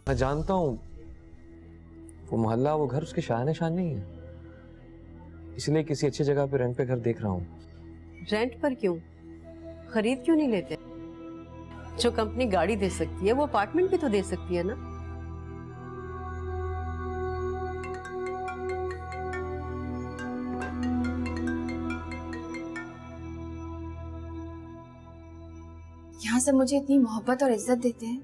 मैं जानता हूँ वो मोहल्ला, वो घर उसके शान निशान नहीं है, इसलिए किसी अच्छी जगह पे रेंट पे घर देख रहा हूँ। रेंट पर क्यों, खरीद क्यों नहीं लेते? जो कंपनी गाड़ी दे सकती है वो अपार्टमेंट भी तो दे सकती है ना। यहाँ सब मुझे इतनी मोहब्बत और इज्जत देते हैं,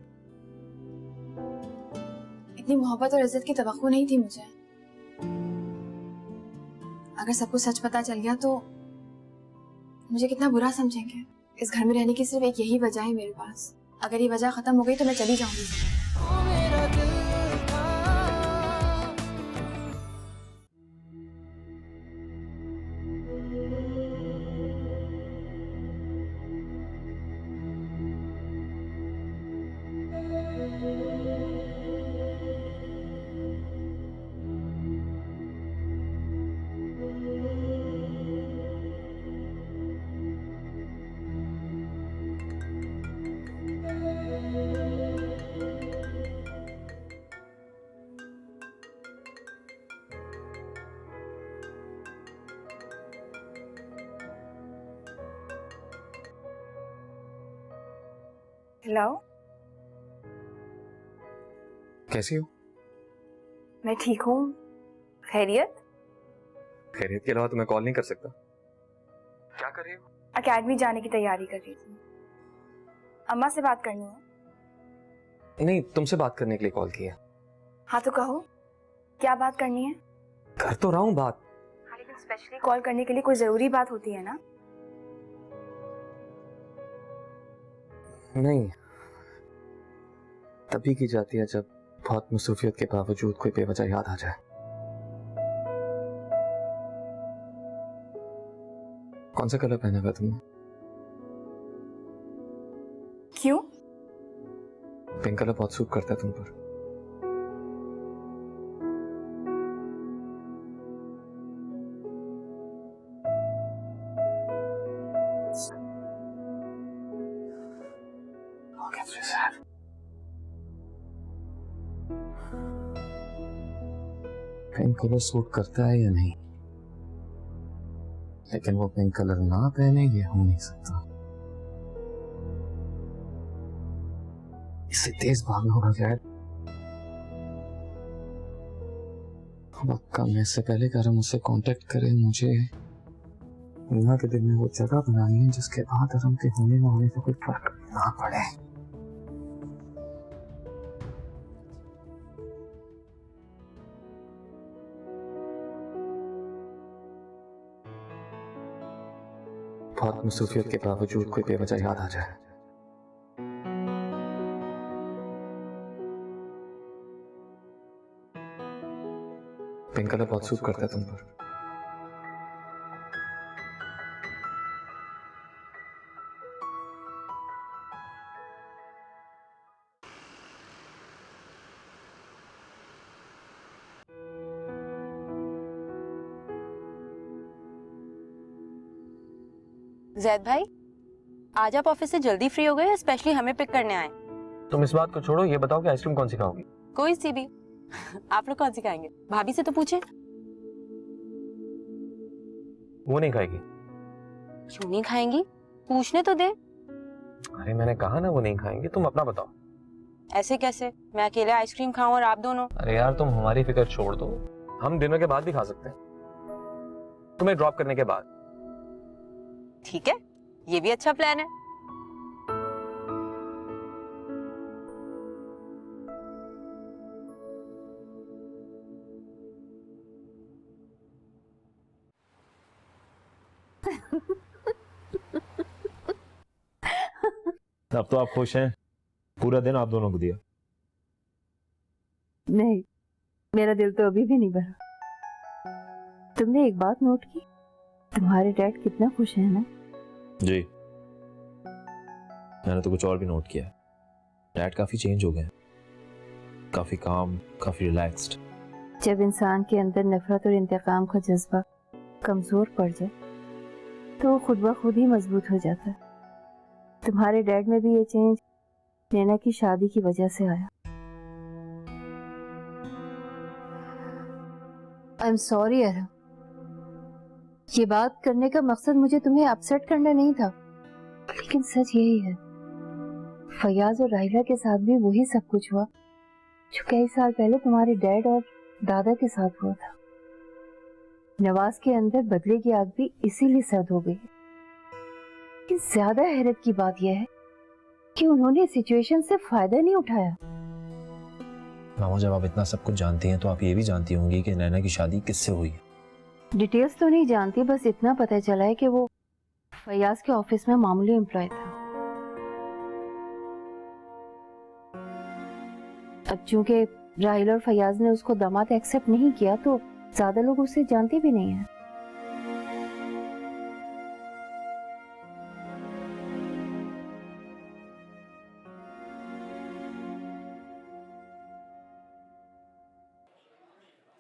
इतनी मोहब्बत और इज्जत की तवक्को नहीं थी मुझे। अगर सबको सच पता चल गया तो मुझे कितना बुरा समझेंगे। इस घर में रहने की सिर्फ एक यही वजह है मेरे पास। अगर ये वजह खत्म हो गई तो मैं चली जाऊंगी। हेलो, कैसी हो? मैं ठीक हूँ। खैरियत? खैरियत के अलावा तुम्हें कॉल नहीं कर सकता। क्या कर रही हो? अकेडमी जाने की तैयारी कर रही थी। अम्मा से बात करनी है। नहीं, तुमसे बात करने के लिए कॉल किया। हाँ तो कहो, क्या बात करनी है? कर तो रहा हूँ बात। हाँ लेकिन स्पेशली कॉल करने के लिए कोई जरूरी बात होती है ना। नहीं, तभी की जाती है जब बहुत मसरूफियत के बावजूद कोई बेवजह याद आ जाए। कौन सा कलर पहना हुआ तुमने? क्यों? पिंक कलर बहुत सूट करता है तुम पर। पिंक कलर सूट करता है या नहीं, लेकिन वो पिंक कलर ना पहने ये हो नहीं सकता। इससे तेज भागना होगा शायद। वक्का मैं इससे पहले कह रहा मुझसे कांटेक्ट करे, मुझे यहाँ के दिल में वो जगह बनानी है जिसके बाद हम के होने न होने से कोई फर्क ना पड़े। बहुत मसरूफियत के बावजूद कोई बेवजह याद आ जाए। पिंक कलर बहुत सूट करता है तुम पर। जैद भाई, आज आप ऑफिस से जल्दी फ्री हो गए या स्पेशली हमें पिक करने आए? तुम इस बात को छोड़ो, ये बताओ कि आइसक्रीम कौन सी खाओगी? कोई सी भी। आप लोग कौन सी खाएंगे? भाभी से तो पूछे। वो नहीं खाएगी। क्यों नहीं खाएंगी? पूछने तो दे। अरे मैंने कहा ना वो नहीं खाएंगी, तुम अपना बताओ। ऐसे कैसे? मैं अकेले आइसक्रीम खाऊं और आप दोनों? अरे यार तुम हमारी फिक्र छोड़ दो, हम डिनर के बाद भी खा सकते हैं, तुम्हें ड्रॉप करने के बाद। ठीक है, ये भी अच्छा प्लान है। अब तो आप खुश हैं? पूरा दिन आप दोनों को दिया। नहीं, मेरा दिल तो अभी भी नहीं भरा। तुमने एक बात नोट की, तुम्हारे डैड कितना खुश है ना? जी, मैंने तो कुछ और भी नोट किया। डैड काफी चेंज हो गए, काफी काम, काफी रिलैक्स्ड। जब इंसान के अंदर नफरत और इंतकाम का जज्बा कमजोर पड़ जाए तो वो खुद ब खुद ही मजबूत हो जाता है। तुम्हारे डैड में भी ये चेंज नैना की शादी की वजह से आया। आई एम सॉरी अरहम, ये बात करने का मकसद मुझे तुम्हें अपसेट करना नहीं था, लेकिन सच यही है, फयाज और राहिला के साथ भी वही सब कुछ हुआ जो कई साल पहले तुम्हारे डैड और दादा के साथ हुआ था। नवाज के अंदर बदले की आग भी इसीलिए सर्द हो गई। लेकिन ज्यादा हैरत की बात यह है कि उन्होंने सिचुएशन से फायदा नहीं उठाया। मामा, जब आप इतना सब कुछ जानती हैं तो आप ये भी जानती होंगी कि नैना की शादी किससे हुई है। डिटेल्स तो नहीं जानती, बस इतना पता चला है कि वो फयाज के ऑफिस में मामूली एम्प्लॉय था। अब चूंकि राहिल और फयाज ने उसको दामाद एक्सेप्ट नहीं किया तो ज्यादा लोग उसे जानते भी नहीं हैं।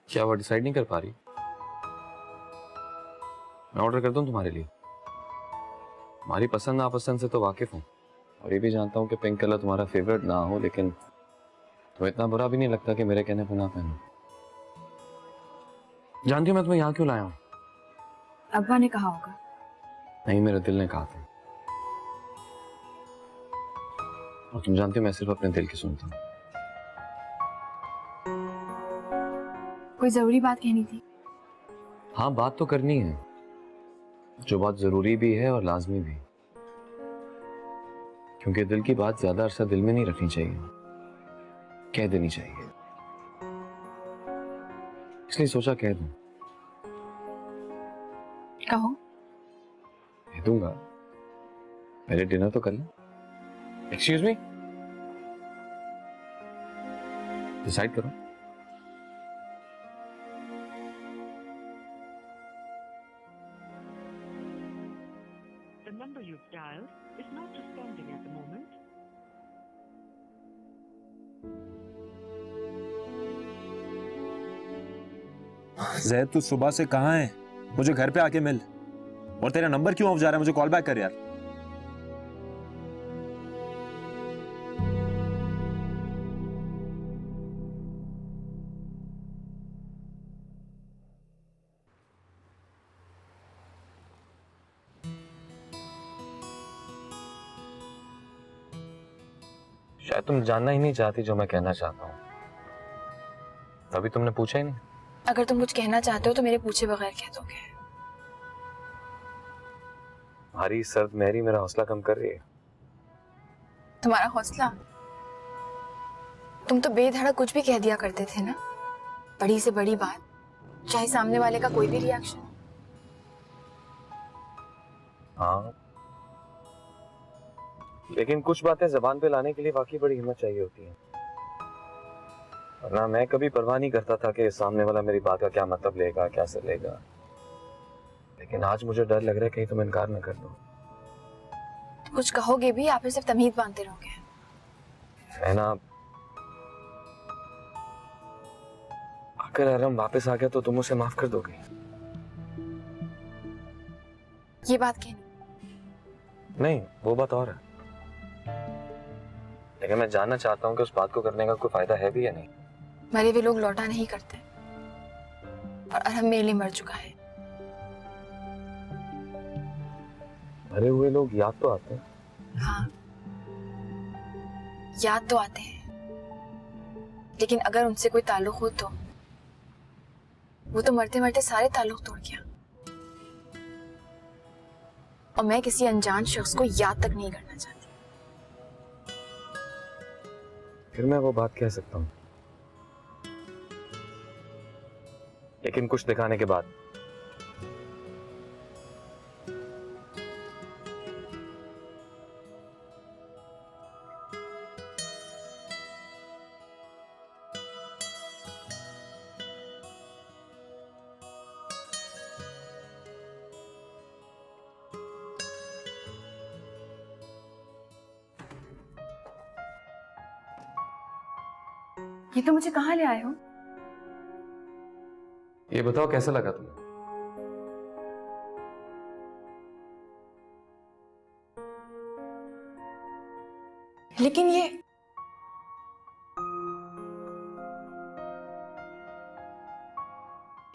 क्या वो डिसाइड नहीं कर पा रही? मैं ऑर्डर कर दूं तुम्हारे लिए? हमारी पसंद नापसंद से तो वाकिफ हूँ, और ये भी जानता हूँ कि पिंक कलर तुम्हारा फेवरेट ना हो, लेकिन तो इतना बुरा भी नहीं लगता कि मेरे कहने पर ना पहनो। जानती हो मैं तुम्हें यहाँ क्यों लाया हूँ? अब्बा ने कहा होगा। नहीं, मेरे दिल ने कहा था। और तुम जानती हो मैं सिर्फ अपने दिल की सुनता हूँ। कोई जरूरी बात कहनी थी? हाँ, बात तो करनी है, जो बात जरूरी भी है और लाजमी भी, क्योंकि दिल की बात ज्यादा अरसा दिल में नहीं रखनी चाहिए, कह देनी चाहिए। इसलिए सोचा कह दूं। कहो। कह दूंगा, पहले डिनर तो कर लें। एक्सक्यूज मी, डिसाइड करो। The number you've dialed is not responding at the moment. Zaid, तू सुबह से कहाँ है? मुझे घर पे आके मिल। और तेरा नंबर क्यों ऑफ जा रहा है? मुझे कॉल बैक कर यार। शायद तुम जानना ही नहीं चाहती जो मैं कहना चाहता हूँ, तभी तुमने पूछा ही नहीं। अगर तुम कुछ कहना चाहते हो तो मेरे पूछे बगैर कह दोगे। भारी सर्द मेरी मेरा हौसला कम कर रही है। तुम्हारा हौसला? तुम तो बेधड़क कुछ भी कह दिया करते थे ना, बड़ी से बड़ी बात, चाहे सामने वाले का कोई भी रिएक्शन। हाँ, लेकिन कुछ बातें जबान पे लाने के लिए वाकई बड़ी हिम्मत चाहिए होती है, वरना मैं कभी परवाह नहीं करता था कि सामने वाला मेरी बात का क्या मतलब लेगा, क्या से लेगा। लेकिन आज मुझे डर लग रहा है कहीं तुम इनकार न कर दो। कुछ कहोगे भी या फिर सिर्फ तमीज बांधते रहोगे? है ना, अगर अरहम वापस आ गया तो तुम उसे माफ कर दोगे? ये बात कहनी? नहीं, वो बात और है, लेकिन मैं जानना चाहता हूँ कि उस बात को करने का कोई फायदा है भी या नहीं। मरे हुए लोग लौटा नहीं करते, और अरहम मेरे लिए मर चुका है। मरे हुए लोग याद तो आते हैं। हाँ, याद तो आते हैं, लेकिन अगर उनसे कोई ताल्लुक हो तो वो तो मरते मरते सारे ताल्लुक तोड़ गया, और मैं किसी अनजान शख्स को याद तक नहीं करना चाहती। फिर मैं वो बात कह सकता हूँ, लेकिन कुछ दिखाने के बाद। ये तो मुझे कहाँ ले आए हो? ये बताओ कैसा लगा तुम्हें? लेकिन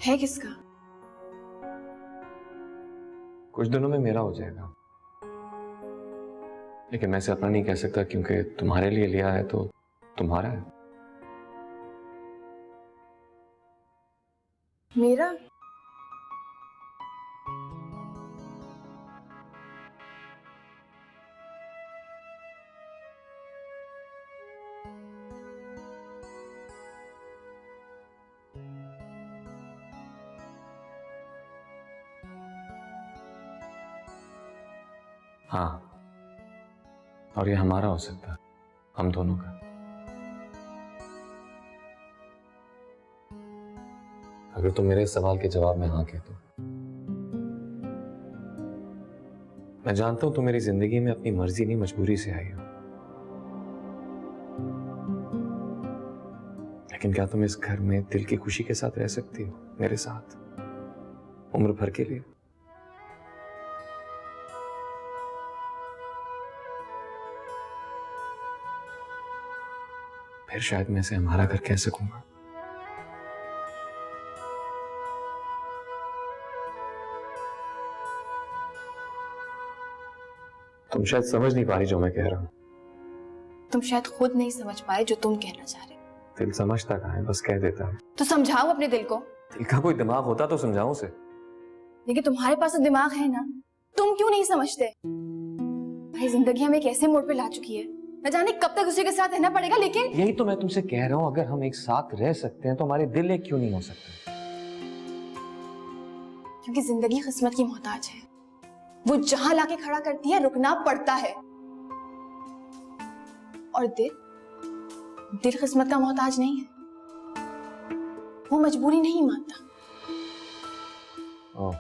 है किसका? कुछ दिनों में मेरा हो जाएगा, लेकिन मैं इसे अपना नहीं कह सकता क्योंकि तुम्हारे लिए लिया है तो तुम्हारा है। मेरा? हाँ, और ये हमारा हो सकता है, हम दोनों का। अगर तुम मेरे इस सवाल के जवाब में हाँ कह दो। मैं जानता हूं तुम मेरी जिंदगी में अपनी मर्जी नहीं मजबूरी से आई हो, लेकिन क्या तुम इस घर में दिल की खुशी के साथ रह सकती हो मेरे साथ उम्र भर के लिए? फिर शायद मैं इसे हमारा घर कह सकूंगा। तुम शायद समझ नहीं पा रही जो मैं कह रहा हूं। तुम शायद खुद नहीं समझ पाए जो तुम कहना चाह रहे। दिल समझता कहाँ है, बस कह देता है। तो समझाओ अपने दिल को। दिल का कोई दिमाग होता तो समझाऊं उसे। लेकिन तुम्हारे पास तो दिमाग है ना, तुम क्यों नहीं समझते? भाई जिंदगी हमें एक ऐसे मोड़ पे ला चुकी है, न जाने कब तक उसी के साथ रहना पड़ेगा। लेकिन यही तो मैं तुमसे कह रहा हूं, अगर हम एक साथ रह सकते हैं तो हमारे दिल एक क्यों नहीं हो सकते? क्योंकि जिंदगी किस्मत की मोहताज है, वो जहां लाके खड़ा करती है रुकना पड़ता है। और दिल किस्मत का मोहताज नहीं है, वो मजबूरी नहीं मानता। ओह,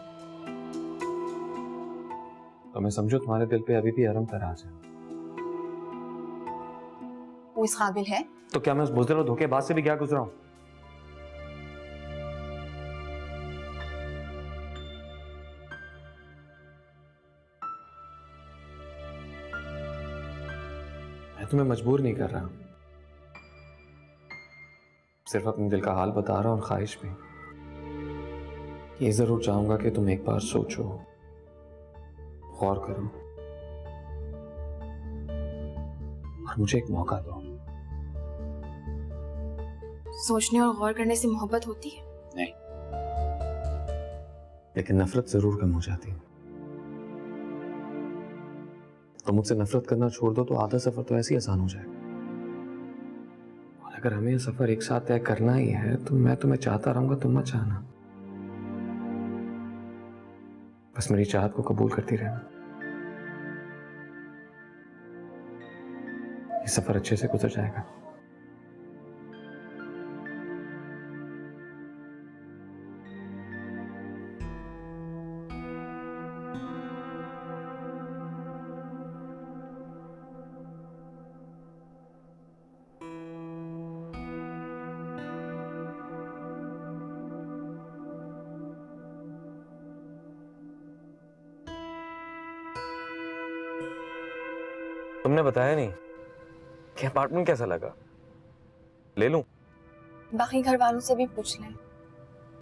तो मैं समझू तुम्हारे दिल पे अभी भी अरम तराज है। वो इस काबिल है? तो क्या मैं उस बुज़दिल और धोखेबाज से भी क्या गुजरा हूं? मैं तुम्हें मजबूर नहीं कर रहा, सिर्फ अपने दिल का हाल बता रहा हूं, और ख्वाहिश भी ये जरूर चाहूंगा कि तुम एक बार सोचो, गौर करो और मुझे एक मौका दो। सोचने और गौर करने से मोहब्बत होती है? नहीं, लेकिन नफरत जरूर कम हो जाती है। तो मुझसे नफरत करना छोड़ दो तो आधा सफर तो ऐसे ही आसान हो जाएगा। और अगर हमें यह सफर एक साथ तय करना ही है तो मैं तुम्हें चाहता रहूंगा, तुम मत चाहना। बस मेरी चाहत को कबूल करती रहना। ये सफर अच्छे से गुजर जाएगा। तुमने बताया नहीं कि अपार्टमेंट कैसा लगा, ले लूं? बाकी घर वालों से भी पूछ लें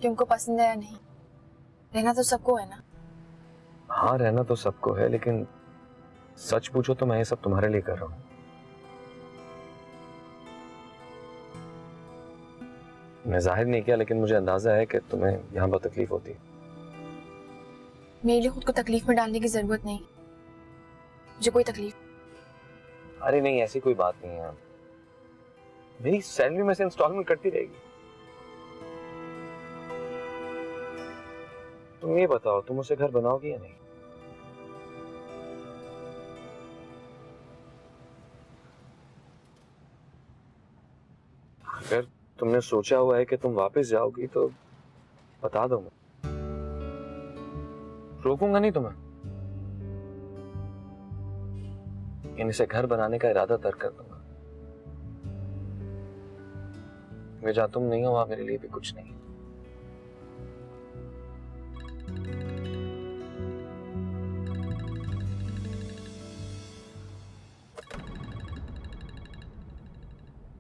कि उनको पसंद है या नहीं। रहना तो सबको है ना। हाँ, रहना तो सबको है, लेकिन सच पूछो तो मैं ये सब तुम्हारे लिए कर रहा हूं। मैं जाहिर नहीं किया, लेकिन मुझे अंदाजा है कि तुम्हें यहां बहुत तकलीफ होती है। मेरे लिए खुद को तकलीफ में डालने की जरूरत नहीं, मुझे कोई तकलीफ। अरे नहीं, ऐसी कोई बात नहीं है। मेरी सैलरी में से इंस्टॉलमेंट कटती रहेगी। तुम ये बताओ, तुम उसे घर बनाओगी या नहीं? अगर तुमने सोचा हुआ है कि तुम वापस जाओगी तो बता दो, मैं रोकूंगा नहीं तुम्हें। इसे घर बनाने का इरादा तर्क कर दूंगा। मैं जहां तुम नहीं हो वहां मेरे लिए भी कुछ नहीं।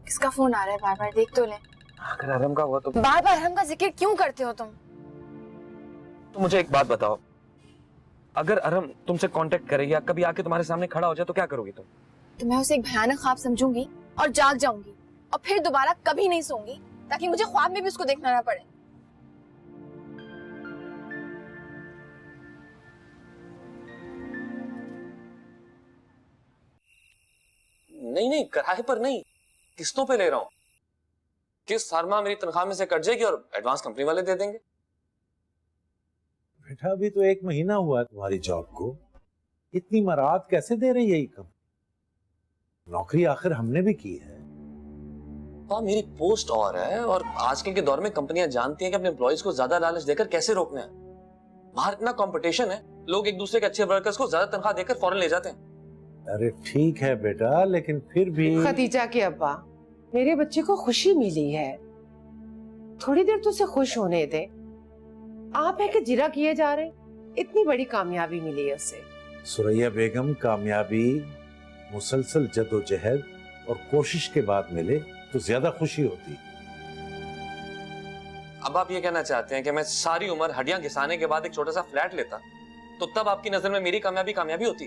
किसका फोन आ रहा है? बार बार देख तो ले। अगर अरम का हुआ तो बार बार हम का जिक्र क्यों करते हो तुम? तो मुझे एक बात बताओ, अगर अरम तुमसे कांटेक्ट करे या कभी आके तुम्हारे सामने खड़ा हो जाए तो क्या करोगी तुम? तो मैं उसे एक भयानक ख्वाब समझूंगी और जाग जाऊंगी और फिर दोबारा कभी नहीं सोऊंगी, ताकि मुझे ख्वाब में भी उसको देखना ना पड़े। नहीं नहीं, किराए पर नहीं, किस्तों पे ले रहा हूं। किस्त हर माह मेरी तनख्वाह में से कट जाएगी और एडवांस कंपनी वाले दे देंगे। बेटा अभी तो 1 महीना हुआ है तुम्हारी जॉब को, इतनी मराहत कैसे दे रही है ये कंपनी? नौकरी आखिर हमने भी की है। हाँ, मेरी पोस्ट और है, और आजकल के दौर में कंपनियां जानती हैं कि अपने एम्प्लॉइज को ज्यादा लालच देकर कैसे रोकना है। बाहर इतना कंपटीशन है, लोग एक दूसरे के अच्छे वर्कर्स को ज्यादा तनख्वाह देकर फौरन ले जाते हैं। अरे ठीक है बेटा, लेकिन फिर भी खदीजा के अब्बा, मेरे बच्चे को खुशी मिली है, थोड़ी देर तो उसे खुश होने दे। आप है कि जिरा किए जा रहे, इतनी बड़ी कामयाबी मिली है उसे। सुरैया बेगम, कामयाबी मुसलसल जद्दोजहद और कोशिश के बाद मिले तो ज्यादा खुशी होती। अब आप ये कहना चाहते हैं कि मैं सारी उम्र हड्डियां घिसाने के बाद एक छोटा सा फ्लैट लेता तो तब आपकी नजर में मेरी कामयाबी कामयाबी होती?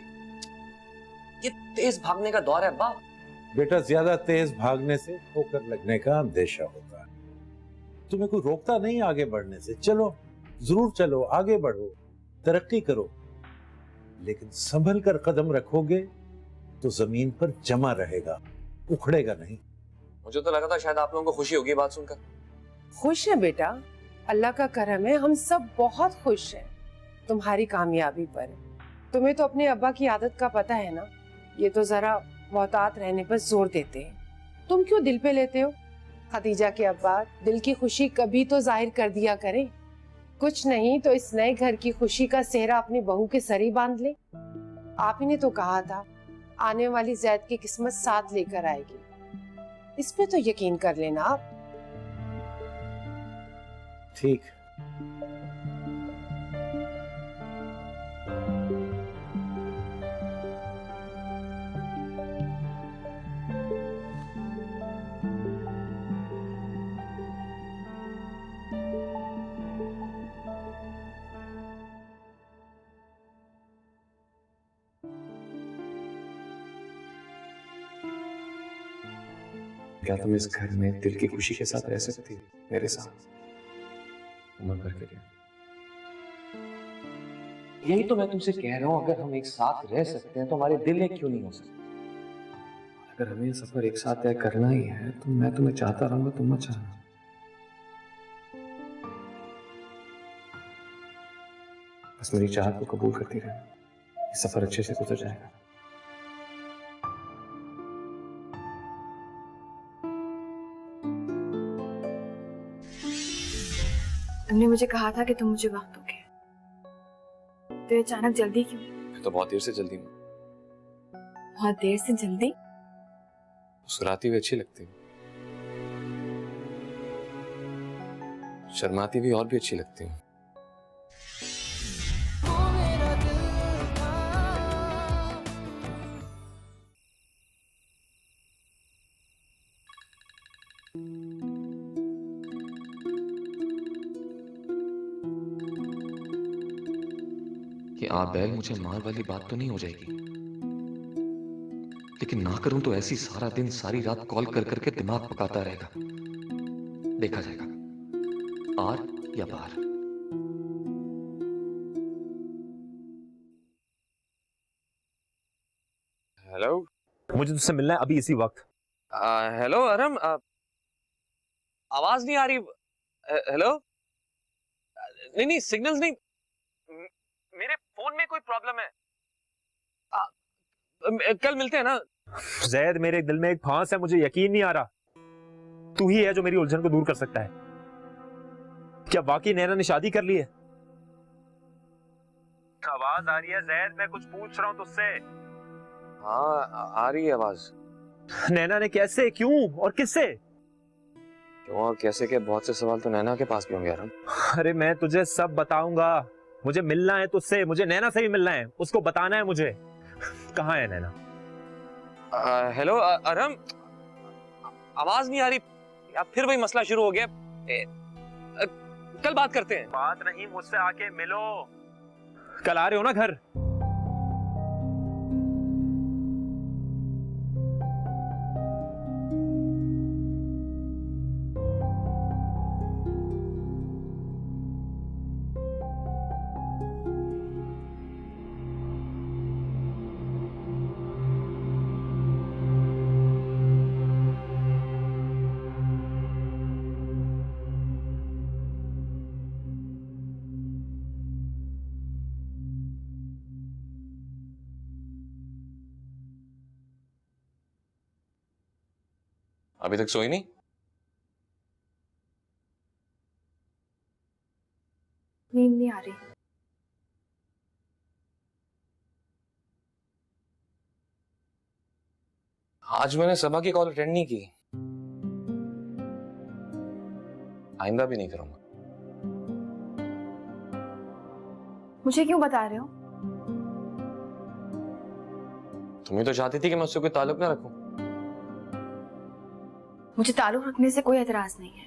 ये तेज भागने का दौर है अब्बा। बेटा ज्यादा तेज भागने से ठोकर लगने का अंदेशा होता है। तुम्हें कोई रोकता नहीं आगे बढ़ने से, चलो जरूर चलो, आगे बढ़ो, तरक्की करो, लेकिन संभल कर कदम रखोगे तो जमीन पर जमा रहेगा, उखड़ेगा नहीं। मुझे तो लगा था शायद आप लोगों को खुशी होगी बात सुनकर। खुश है बेटा, अल्लाह का करम है, हम सब बहुत खुश हैं तुम्हारी कामयाबी पर। तुम्हें तो अपने अब्बा की आदत का पता है ना, ये तो जरा मोहतात रहने पर जोर देते हैं। तुम क्यों दिल पे लेते हो? खदीजा के अब्बा दिल की खुशी कभी तो जाहिर कर दिया करें, कुछ नहीं तो इस नए घर की खुशी का सेहरा अपनी बहू के सर ही बांध ले। आप ही ने तो कहा था आने वाली जैद की किस्मत साथ लेकर आएगी, इस पे तो यकीन कर लेना आप। ठीक। क्या तुम इस घर में दिल की खुशी के साथ रह सकती हो मेरे साथ उम्र भर के लिए? यही तो मैं तुमसे कह रहा हूं, अगर हम एक साथ रह सकते हैं तो हमारे दिल एक क्यों नहीं हो सकते? अगर हमें सफर एक साथ तय करना ही है तो मैं तुम्हें चाहता रहूंगा, तुम मत चाहना। बस मेरी चाहत को कबूल करती रहना, ये सफर अच्छे से गुजर जाएगा। तुमने मुझे कहा था कि तुम मुझे वक्त दोगे, तो ये अचानक जल्दी क्यों? मैं तो बहुत देर से जल्दी हूँ। बहुत देर से जल्दी? मुस्कुराती हुई अच्छी लगती है, शर्माती हुई और भी अच्छी लगती है। कि आबेल मुझे मार वाली बात तो नहीं हो जाएगी, लेकिन ना करूं तो ऐसी सारा दिन सारी रात कॉल कर करके दिमाग पकाता रहेगा। देखा जाएगा आर या बाहर। हेलो, मुझे तुझसे मिलना है अभी इसी वक्त। हेलो अरम, आवाज नहीं आ रही। हेलो, नहीं नहीं सिग्नल्स नहीं, मेरे फोन में कोई प्रॉब्लम है। कल मिलते हैं ना। जैद, मेरे दिल में एक फांस है, मुझे यकीन नहीं आ रहा तू ही है जो मेरी उलझन को दूर कर सकता है। क्या वाकई नैना ने शादी कर ली है? आवाज आ रही है जैद, मैं कुछ पूछ रहा हूं तुझसे। हाँ आ रही है आवाज। नैना ने कैसे, क्यों और किससे? क्यों और कैसे के बहुत से सवाल तो नैना के पास भी होंगे अरम। अरे मैं तुझे सब बताऊंगा, मुझे मिलना है तुझसे, मुझे नैना से भी मिलना है, उसको बताना है मुझे कहाँ है नैना। हेलो अरम, आवाज नहीं आ रही या फिर वही मसला शुरू हो गया। कल कल बात करते हैं। बात नहीं, मुझसे आके मिलो। कल आ रहे हो ना घर? अभी तक सोई नहीं? नींद नहीं आ रही। आज मैंने सभा की कॉल अटेंड नहीं की, आइंदा भी नहीं करूंगा। मुझे क्यों बता रहे हो? तुम ही तो चाहती थी कि मैं उससे कोई ताल्लुक ना रखूं। मुझे ताल्लुक रखने से कोई एतराज नहीं है।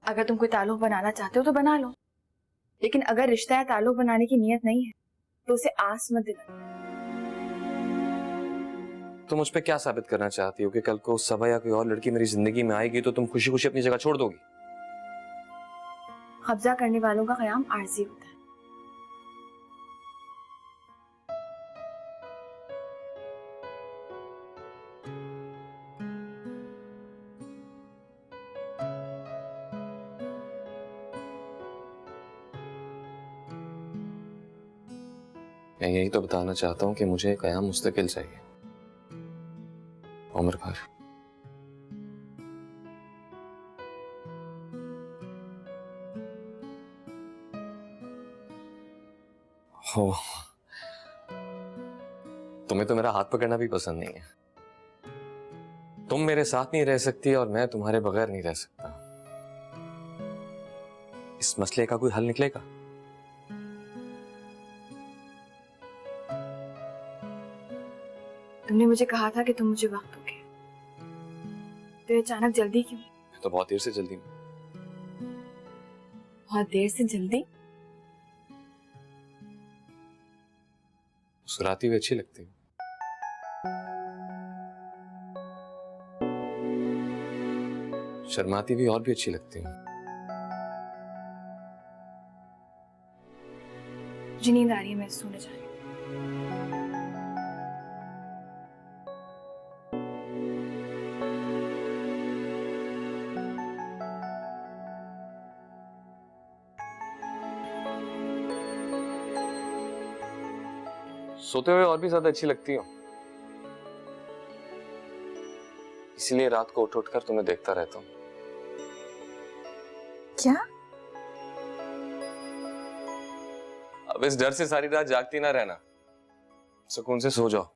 अगर तुम कोई ताल्लुक बनाना चाहते हो तो बना लो, लेकिन अगर रिश्ता या ताल्लुक बनाने की नीयत नहीं है तो उसे आस मत दिला। तुम मुझ पे क्या साबित करना चाहती हो कि कल को सभा या कोई और लड़की मेरी जिंदगी में आएगी तो तुम खुशी खुशी अपनी जगह छोड़ दोगी? कब्जा करने वालों का क़याम आर्जी होता है। मैं यही तो बताना चाहता हूं कि मुझे कयाम मुस्तकिल चाहिए, उम्र भर। हो, तुम्हें तो मेरा हाथ पकड़ना भी पसंद नहीं है। तुम मेरे साथ नहीं रह सकती और मैं तुम्हारे बगैर नहीं रह सकता। इस मसले का कोई हल निकलेगा? तुमने मुझे कहा था कि तुम मुझे वक्त दोगे, तो ये अचानक जल्दी क्यों? तो बहुत देर से जल्दी में। बहुत देर से जल्दी? मुस्कुराती हुई अच्छी लगती है। शर्माती भी और भी अच्छी लगती है। मुझे नींद आ रही है, मैं सोने जा रही हूँ। सोते हुए और भी ज्यादा अच्छी लगती हो, इसलिए रात को उठ उठकर तुम्हें देखता रहता हूं। क्या? अब इस डर से सारी रात जागती ना रहना, सुकून से सो जाओ।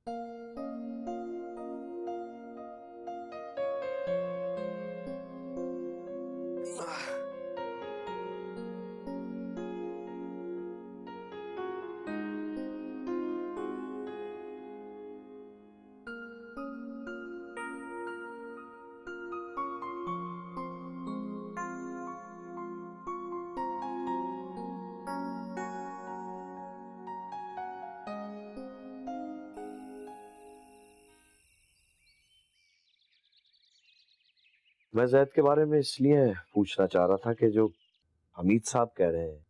मैं जैद के बारे में इसलिए पूछना चाह रहा था कि जो हमीद साहब कह रहे हैं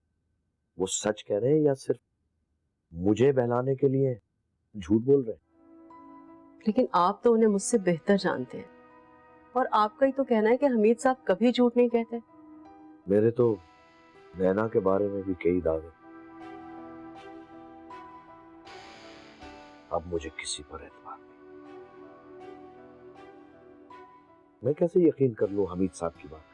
वो सच कह रहे हैं या सिर्फ मुझे बहलाने के लिए झूठ बोल रहे हैं? लेकिन आप तो उन्हें मुझसे बेहतर जानते हैं, और आपका ही तो कहना है कि हमीद साहब कभी झूठ नहीं कहते। मेरे तो नैना के बारे में भी कई दावे, अब मुझे किसी पर एतबार नहीं। मैं कैसे यकीन कर लूं हमीद साहब की बात?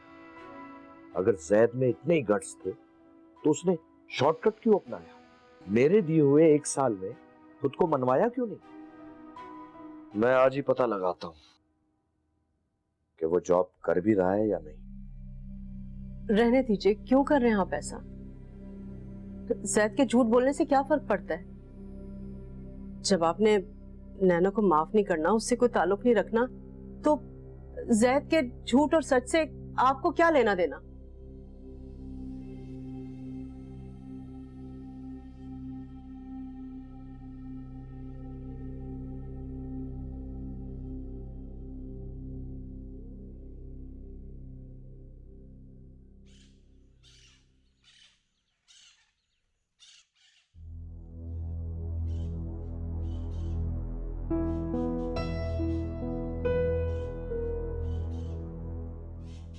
अगर जैद में इतने ही गट्स थे तो उसने शॉर्टकट क्यों अपनाया? मेरे दिए हुए 1 साल में खुद को मनवाया क्यों नहीं? मैं आज ही पता लगाता हूं कि वो जॉब कर भी रहा है या नहीं। रहने दीजिए, क्यों कर रहे हैं आप ऐसा? जैद के झूठ बोलने से क्या फर्क पड़ता है? जब आपने नैना को माफ नहीं करना, उससे कोई ताल्लुक नहीं रखना, तो जैद के झूठ और सच से आपको क्या लेना देना?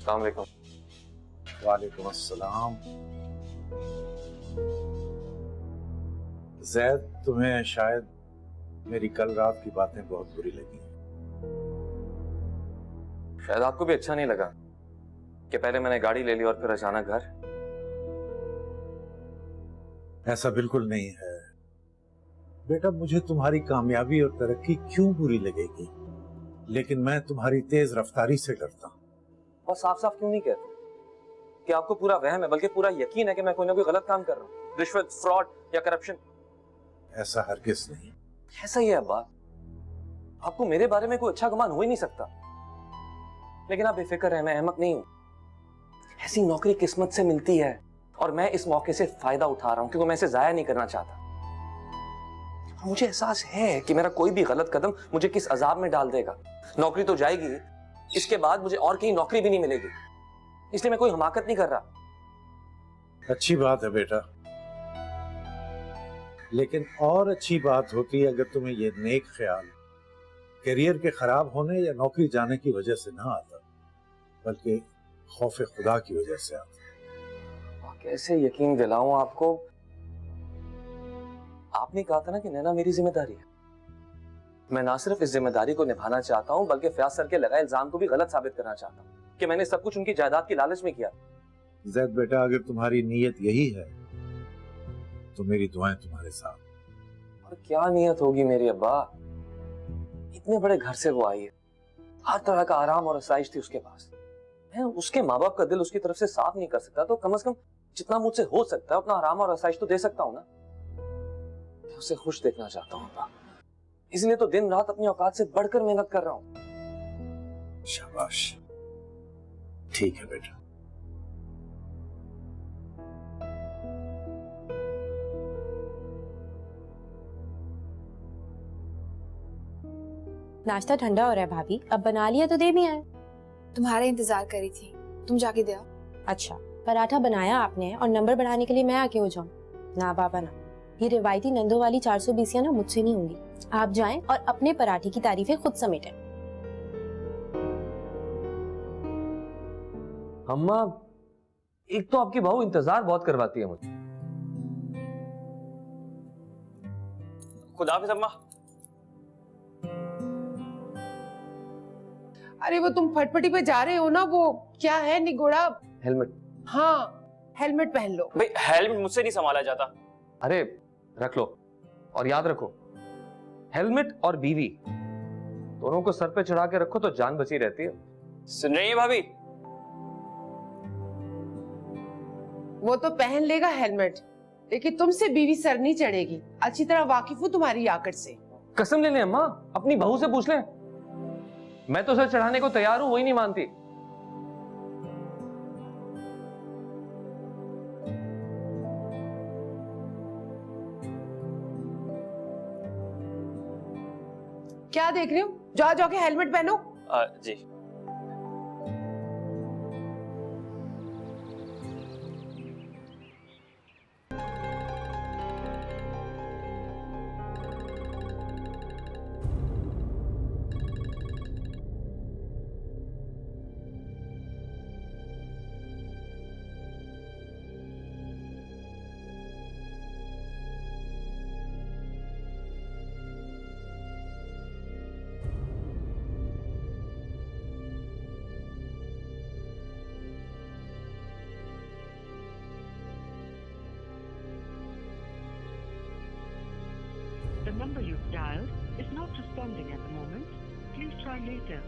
अस्सलाम वालेकुम। वालेकुम अस्सलाम। जैद, तुम्हें शायद मेरी कल रात की बातें बहुत बुरी लगी। शायद आपको भी अच्छा नहीं लगा कि पहले मैंने गाड़ी ले ली और फिर अचानक घर। ऐसा बिल्कुल नहीं है बेटा, मुझे तुम्हारी कामयाबी और तरक्की क्यों बुरी लगेगी, लेकिन मैं तुम्हारी तेज रफ्तारी से डरता हूं। और साफ साफ क्यों नहीं कहते कि आपको पूरा वहम है, बल्कि पूरा यकीन है कि मैं कोई ना कोई गलत काम कर रहा हूँ, रिश्वत, फ्रॉड या करप्शन? ऐसा हरगिज नहीं। ऐसा ही है अब्बा, आपको मेरे बारे में कोई अच्छा गुमान हो ही नहीं सकता। लेकिन आप बेफिक्र हैं, मैं अहमक नहीं हूं। ऐसी नौकरी किस्मत से मिलती है और मैं इस मौके से फायदा उठा रहा हूं क्योंकि मैं इसे जाया नहीं करना चाहता। मुझे एहसास है कि मेरा कोई भी गलत कदम मुझे किस अजाब में डाल देगा। नौकरी तो जाएगी, इसके बाद मुझे और कहीं नौकरी भी नहीं मिलेगी, इसलिए मैं कोई हमाकत नहीं कर रहा। अच्छी बात है बेटा, लेकिन और अच्छी बात होती है अगर तुम्हें ये नेक ख्याल करियर के खराब होने या नौकरी जाने की वजह से ना आता, बल्कि खौफ खुदा की वजह से आता। कैसे यकीन दिलाऊं आपको? आपने कहा था ना कि नैना मेरी जिम्मेदारी है। मैं ना सिर्फ इस जिम्मेदारी को निभाना चाहता हूं, बल्कि फयाज सर के लगाए इल्जाम को भी गलत साबित करना चाहता हूं कि मैंने सब कुछ उनकी जायदाद की लालच में किया। जैद बेटा, अगर तुम्हारी नीयत यही है तो मेरी दुआएं तुम्हारे साथ। और क्या नीयत होगी मेरी अब्बा? इतने बड़े घर से वो आई है, हर तरह का आराम और आसाइश थी उसके पास। मैं उसके माँ बाप का दिल उसकी तरफ से साफ नहीं कर सकता, तो कम से कम जितना मुझसे हो सकता है उतना आराम और आसाइश तो दे सकता हूँ ना। मैं उसे खुश देखना चाहता हूँ अब्बा, इसलिए तो दिन रात अपनी औकात से बढ़कर मेहनत कर रहा हूँ। शाबाश, ठीक है बेटा। नाश्ता ठंडा हो रहा है भाभी, अब बना लिया तो दे भी आए। तुम्हारा इंतजार करी थी, तुम जाके दे आओ। अच्छा, पराठा बनाया आपने और नंबर बढ़ाने के लिए मैं आके हो जाऊं? ना बाबा ना, ये रिवायती नंदों वाली 420 ना मुझसे नहीं होंगी। आप जाएं और अपने पराठे की तारीफें खुद समेटें। अम्मा, एक तो आपकी बहू इंतजार बहुत करवाती है मुझे। खुदा हाफिज अम्मा। अरे वो तुम फटफटी पे जा रहे हो ना, वो क्या है निगोड़ा? हेलमेट। हाँ, हेलमेट पहन लो। भाई हेलमेट मुझसे नहीं संभाला जाता। अरे रख लो, और याद रखो, हेलमेट और बीवी दोनों को सर पे चढ़ा के रखो तो जान बची रहती है। सुन रही है भाभी? वो तो पहन लेगा हेलमेट, लेकिन तुमसे बीवी सर नहीं चढ़ेगी। अच्छी तरह वाकिफ हूँ तुम्हारी आकड़ से। कसम ले लें अम्मा, अपनी बहू से पूछ लें। मैं तो सर चढ़ाने को तैयार हूं, वही नहीं मानती। क्या देख रहे हो? जाओ जाके हेलमेट पहनो। जी। The number you've dialed is not responding at the moment. Please try later.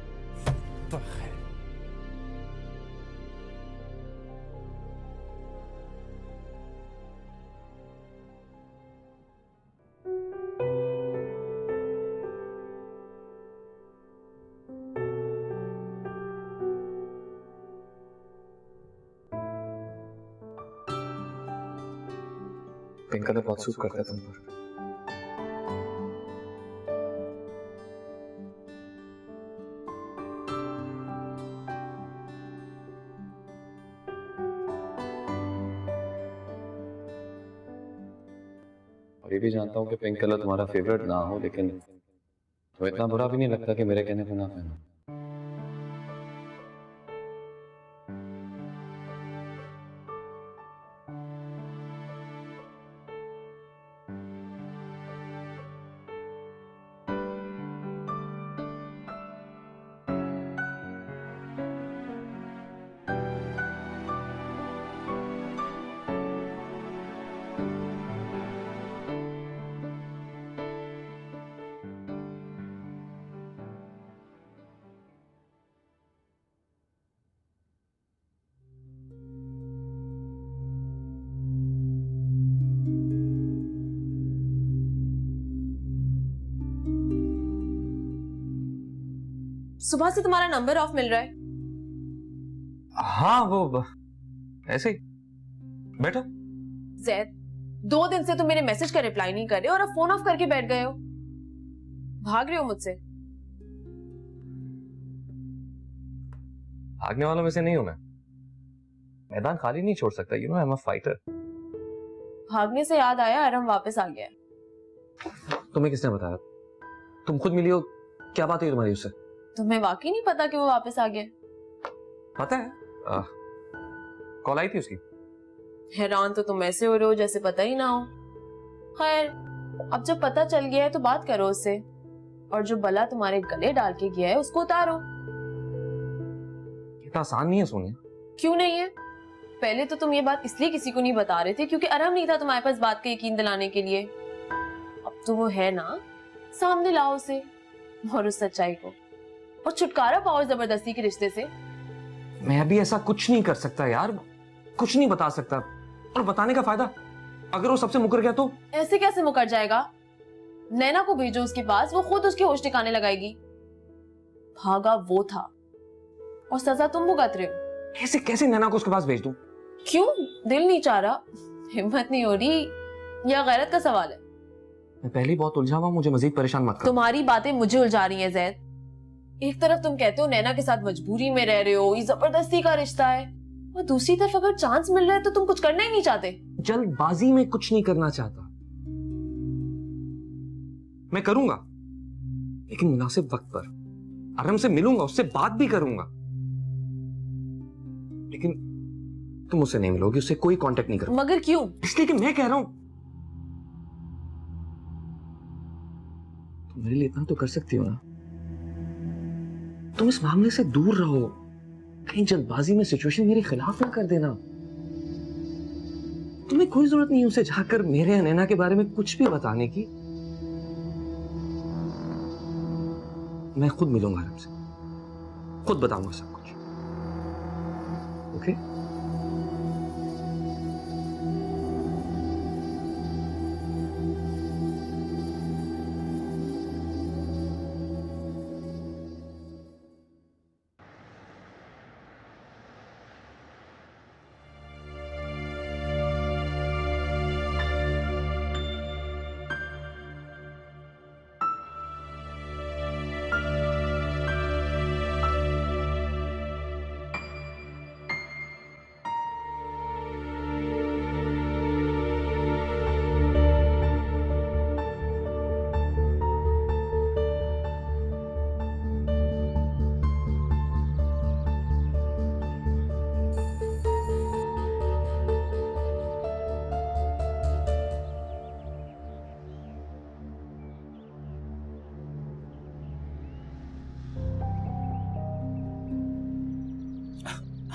Pink colour बहुत सूट करता है तुम पर। और ये भी जानता हूँ कि पिंक कलर तुम्हारा फेवरेट ना हो, लेकिन तो इतना बुरा भी नहीं लगता कि मेरे कहने पे ना पहनो। सुबह से तुम्हारा नंबर ऑफ मिल रहा है। हाँ वो ऐसे ही बैठो। जैद, 2 दिन से तुम मेरे मैसेज का रिप्लाई नहीं कर रहे और अब फोन ऑफ करके बैठ गए हो। भाग रहे हो मुझसे। भागने वालों में से नहीं हूं मैं। मैदान खाली नहीं छोड़ सकता, you know I am a fighter. भागने से याद आया, अरम वापस आ गया है। तुम्हें किसने बताया? तुम खुद मिली हो, क्या बात है तुम्हारी उससे? तुम्हें वाकई नहीं पता कि वो वापस आ गया? पता है, कॉल आई थी उसकी। हैरान तो तुम ऐसे हो रहे हो जैसे पता ही ना हो। खैर, अब जब पता चल गया है तो बात करो उससे, और जो बला तुम्हारे गले डाल के गया है उसको उतारो। इतना आसान नहीं है सोनिया। क्यों नहीं है? पहले तो तुम ये बात इसलिए किसी को नहीं बता रहे थे क्योंकि अरम नहीं था तुम्हारे पास बात का यकीन दिलाने के लिए। अब तो वो है ना, सामने लाओ उसे और उस सच्चाई को, और छुटकारा पाओ जबरदस्ती के रिश्ते से। मैं अभी ऐसा कुछ नहीं कर सकता यार, कुछ नहीं बता सकता। और बताने का फायदा, अगर वो सबसे मुकर गया तो? ऐसे कैसे मुकर जाएगा? नैना को भेजो उसके पास, वो खुद उसके होश ठिकाने लगाएगी। भागा वो था और सजा तुम भुगत रहे हो। कैसे कैसे नैना को उसके पास भेज दूं? क्यों? दिल नहीं चाह रहा, हिम्मत नहीं हो रही, या गैरत का सवाल है? मैं पहले ही बहुत उलझा हुआ, मुझे मजीद परेशान मत करो। तुम्हारी बातें मुझे उलझा रही हैं जैद। एक तरफ तुम कहते हो नैना के साथ मजबूरी में रह रहे हो, ये जबरदस्ती का रिश्ता है, और दूसरी तरफ अगर चांस मिल रहा है तो तुम कुछ करना ही नहीं चाहते। जल्दबाजी में कुछ नहीं करना चाहता, मैं करूंगा, लेकिन मुनासिब वक्त पर। अरम से मिलूंगा, उससे बात भी करूंगा, लेकिन तुम उससे नहीं मिलोगी, उससे कोई कांटेक्ट नहीं करूंगा। मगर क्यों? इसलिए कि मैं कह रहा हूं। तुम मेरे लिए इतना तो कर सकती हो ना, तुम इस मामले से दूर रहो, कहीं जल्दबाजी में सिचुएशन मेरे खिलाफ ना कर देना। तुम्हें कोई जरूरत नहीं है उसे जाकर मेरे या नैना के बारे में कुछ भी बताने की। मैं खुद मिलूंगा आराम से, खुद बताऊंगा सब कुछ। ओके?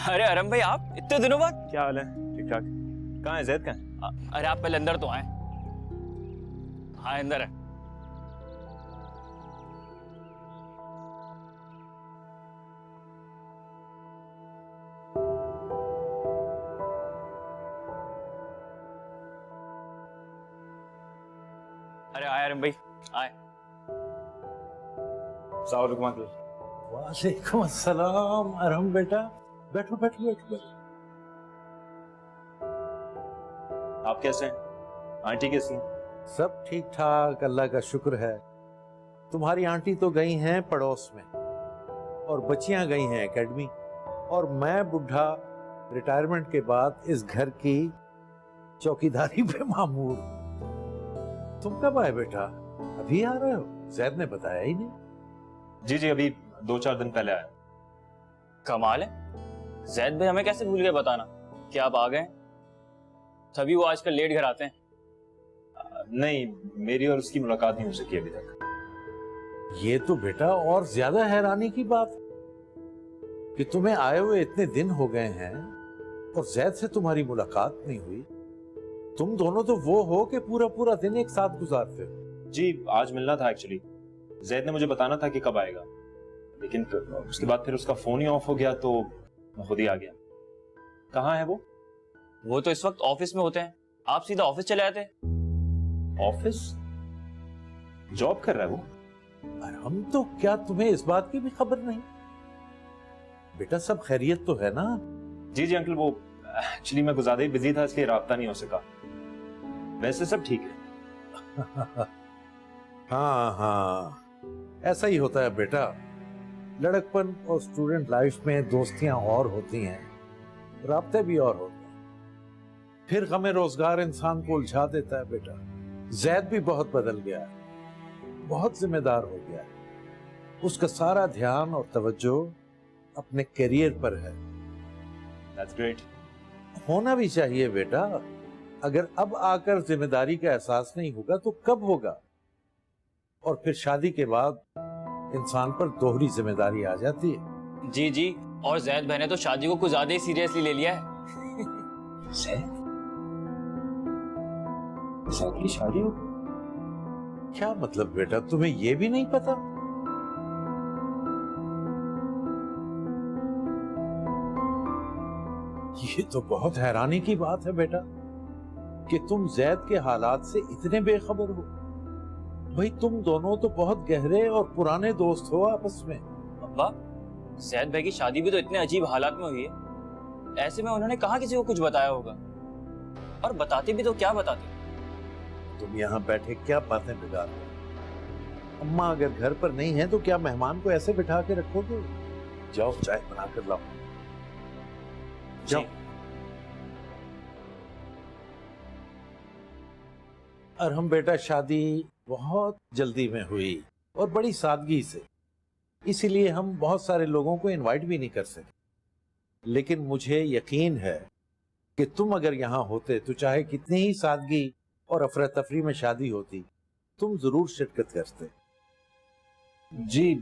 अरे अरम भाई, आप इतने दिनों बाद? क्या हाल है? ठीक ठाक। कहाँ है जैद? कहाँ है? अरे आप पहले अंदर तो आए। हाँ अंदर है। अरे आए अरम भाई, आए। वालेकुम अस्सलाम अरहम बेटा, बैठो बैठो बैठो बैठो। आप कैसे हैं? आंटी कैसी हैं? सब ठीक ठाक, अल्लाह का शुक्र है। तुम्हारी आंटी तो गई हैं पड़ोस में, और बच्चियां गई हैं एकेडमी, और मैं बुढ़ा रिटायरमेंट के बाद इस घर की चौकीदारी पे मामूर। तुम कब आए बेटा? अभी आ रहे हो? जैद ने बताया ही नहीं। जी जी, अभी 2-4 दिन पहले आया। कमाल है, जैद भाई हमें कैसे भूल गए बताना कि आप आ गए। तभी वो आजकल लेट घर आते हैं। नहीं, मेरी और उसकी मुलाकात नहीं हो सकी अभी तक। ये तो बेटा और ज्यादा हैरानी की बात कि तुम्हें आए हुए इतने दिन हो गए हैं और जैद से तुम्हारी मुलाकात नहीं हुई। तुम दोनों तो वो हो कि पूरा पूरा दिन एक साथ गुजारते हो। जी, आज मिलना था एक्चुअली। जैद ने मुझे बताना था कि कब आएगा, लेकिन उसके बाद फिर उसका फोन ही ऑफ हो गया तो मैं खुद ही आ गया। कहाँ है वो? वो तो इस वक्त ऑफिस में होते हैं, आप सीधा ऑफिस चले आते। ऑफिस? जॉब कर रहा है वो? और हम तो क्या, तुम्हें इस बात की भी खबर नहीं? बेटा सब खैरियत तो है ना? जी जी अंकल, वो एक्चुअली मैं कुछ ज्यादा ही बिजी था इसलिए राब्ता नहीं हो सका। वैसे सब ठीक है। हाँ हाँ, ऐसा ही होता है बेटा। लड़कपन और स्टूडेंट लाइफ में दोस्तियां और होती हैं, राब्ते भी और होते हैं। फिर गमे रोजगार इंसान को उलझा देता है बेटा। जैद भी बहुत बदल गया है, बहुत जिम्मेदार हो गया है। उसका सारा ध्यान और तवज्जो अपने करियर पर है। That's great. होना भी चाहिए बेटा। अगर अब आकर जिम्मेदारी का एहसास नहीं होगा तो कब होगा? और फिर शादी के बाद इंसान पर दोहरी जिम्मेदारी आ जाती है। जी जी, और जैद भाई ने तो शादी को कुछ ज्यादा ही सीरियसली ले लिया है। जैद की शादी हो? क्या मतलब बेटा, तुम्हें ये भी नहीं पता? ये तो बहुत हैरानी की बात है बेटा कि तुम जैद के हालात से इतने बेखबर हो। भाई तुम दोनों तो बहुत गहरे और पुराने दोस्त हो आपस में। अब्बा, जैद भाई की शादी भी तो इतने अजीब हालात में हुई है। ऐसे में उन्होंने कहाँ किसी को कुछ बताया होगा, और बताते भी तो क्या बताते। तुम यहाँ बैठे क्या बातें बिगाड़ रहे हो? अम्मा अगर घर पर नहीं है तो क्या मेहमान को ऐसे बिठा के रखोगे? जाओ चाय बना कर लाओ, जाओ। और हम बेटा शादी बहुत जल्दी में हुई और बड़ी सादगी से, इसीलिए हम बहुत सारे लोगों को इनवाइट भी नहीं कर सके। लेकिन मुझे यकीन है कि तुम अगर यहाँ होते तो चाहे कितनी ही सादगी और अफरा तफरी में शादी होती, तुम जरूर शिरकत करते। जी,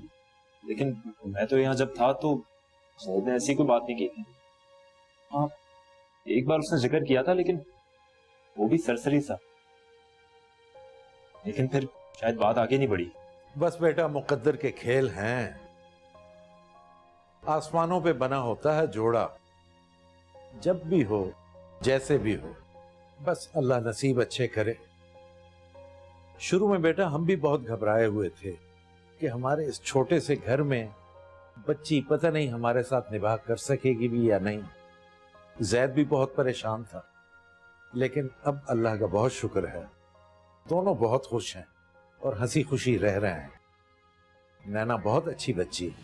लेकिन मैं तो यहाँ जब था तो जैद ने ऐसी कोई बात नहीं की थी। हाँ, एक बार उसने जिक्र किया था, लेकिन वो भी सरसरी सा। लेकिन फिर शायद बात आगे नहीं बढ़ी। बस बेटा मुकद्दर के खेल हैं। आसमानों पे बना होता है जोड़ा। जब भी हो, जैसे भी हो, बस अल्लाह नसीब अच्छे करे। शुरू में बेटा हम भी बहुत घबराए हुए थे कि हमारे इस छोटे से घर में बच्ची पता नहीं हमारे साथ निभाह कर सकेगी भी या नहीं। जैद भी बहुत परेशान था, लेकिन अब अल्लाह का बहुत शुक्र है, दोनों बहुत खुश हैं और हंसी खुशी रह रहे हैं। नैना बहुत अच्छी बच्ची है।